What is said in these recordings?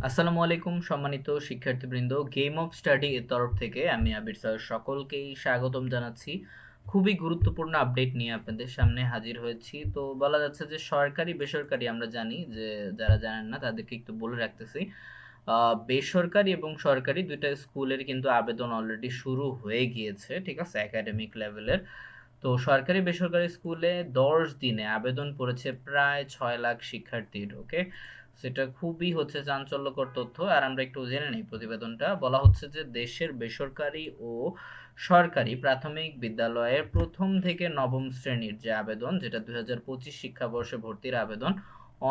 আসসালামু আলাইকুম সম্মানিত শিক্ষার্থীবৃন্দ, গেম অফ স্টাডি এর তরফ থেকে আমি আবির স্যার সকলকেই স্বাগতম জানাচ্ছি। খুবই গুরুত্বপূর্ণ আপডেট নিয়ে আপনাদের সামনে হাজির হয়েছি। তো বলা যাচ্ছে যে সরকারি বেসরকারি আমরা জানি যে, যারা জানেন না তাদেরকে একটু বলে রাখতেছি। বেসরকারি এবং সরকারি দুইটা স্কুলের কিন্তু আবেদন অলরেডি শুরু হয়ে গিয়েছে, ঠিক আছে, একাডেমিক লেভেলের। তো সরকারি বেসরকারি স্কুলে 10 দিনে আবেদন পড়েছে প্রায় 6 লাখ শিক্ষার্থীর। ওকে, সেটা খুবই হচ্ছে চাঞ্চল্যকর তথ্য। আর আমরা একটু জেনে নেই প্রতিবেদনটা। বলা হচ্ছে যে দেশের বেসরকারি ও সরকারি প্রাথমিক বিদ্যালয়ের প্রথম থেকে নবম শ্রেণীর যে আবেদন, যেটা 2025 শিক্ষাবর্ষে ভর্তির আবেদন,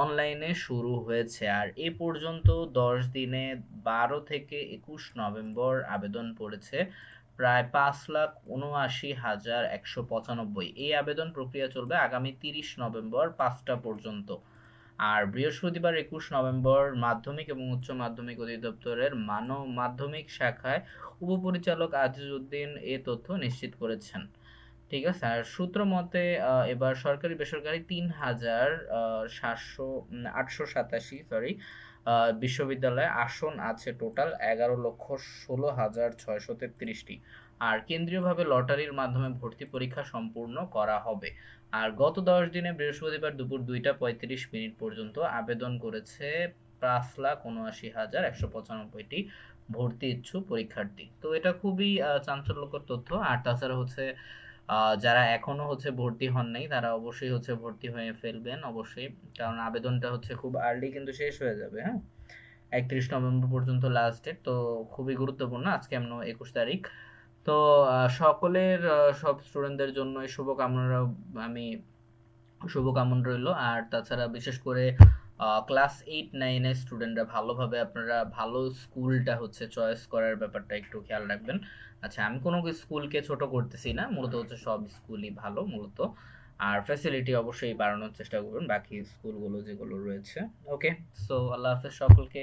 অনলাইনে শুরু হয়েছে। আর এ পর্যন্ত 10 দিনে 12 থেকে 21 নভেম্বর আবেদন পড়েছে প্রায় 5,79,195। এই আবেদন প্রক্রিয়া চলবে আগামী 30 নভেম্বর 5টা পর্যন্ত। আর বৃহস্পতিবার 21 নভেম্বর মাধ্যমিক এবং উচ্চ মাধ্যমিক অধিদপ্তরের মানব মাধ্যমিক শাখায় উপপরিচালক আজিজ উদ্দিন এ তথ্য নিশ্চিত করেছেন। ঠিক আছে। আর সূত্র মতে এবার সরকারি বেসরকারি 887 বিশ্ববিদ্যালয়ে আসন আছে টোটাল 11,16,633টি। আর কেন্দ্রীয়ভাবে লটারির মাধ্যমে ভর্তি পরীক্ষা সম্পূর্ণ করা হবে। আর গত 10 দিনে বৃহস্পতিবার দুপুর 2টা 35 মিনিট পর্যন্ত আবেদন করেছে 5,79,195টি ভর্তি ইচ্ছুক পরীক্ষার্থী। তো এটা খুবই চাঞ্চল্যকর তথ্য। আর তাছাড়া হচ্ছে যারা এখনো হচ্ছে ভর্তি হন নাই তারা অবশ্যই হচ্ছে ভর্তি হয়ে ফেলবেন অবশ্যই, কারণ আবেদনটা হচ্ছে খুব আর্লি কিন্তু শেষ হয়ে যাবে। হ্যাঁ, 31 নভেম্বর পর্যন্ত লাস্ট ডেট। তো খুবই গুরুত্বপূর্ণ। আজকে আমরা 21 তারিখ। তো সকলের সব স্টুডেন্টদের জন্য আমি শুভকামনা রইল। আর তাছাড়া বিশেষ করে ক্লাস 8-9 এর স্টুডেন্টরা ভালোভাবে আপনারা ভালো স্কুলটা হচ্ছে চয়েস করার ব্যাপারটা একটু খেয়াল রাখবেন। আচ্ছা, আমি কোনো স্কুলকে ছোট করতেছি না, মূলত হচ্ছে সব স্কুলই ভালো মূলত। আর ফ্যাসিলিটি অবশ্যই বাড়ানোর চেষ্টা করবেন বাকি স্কুলগুলো যেগুলো রয়েছে। ওকে, সো আল্লাহ হাফেজ সকলকে।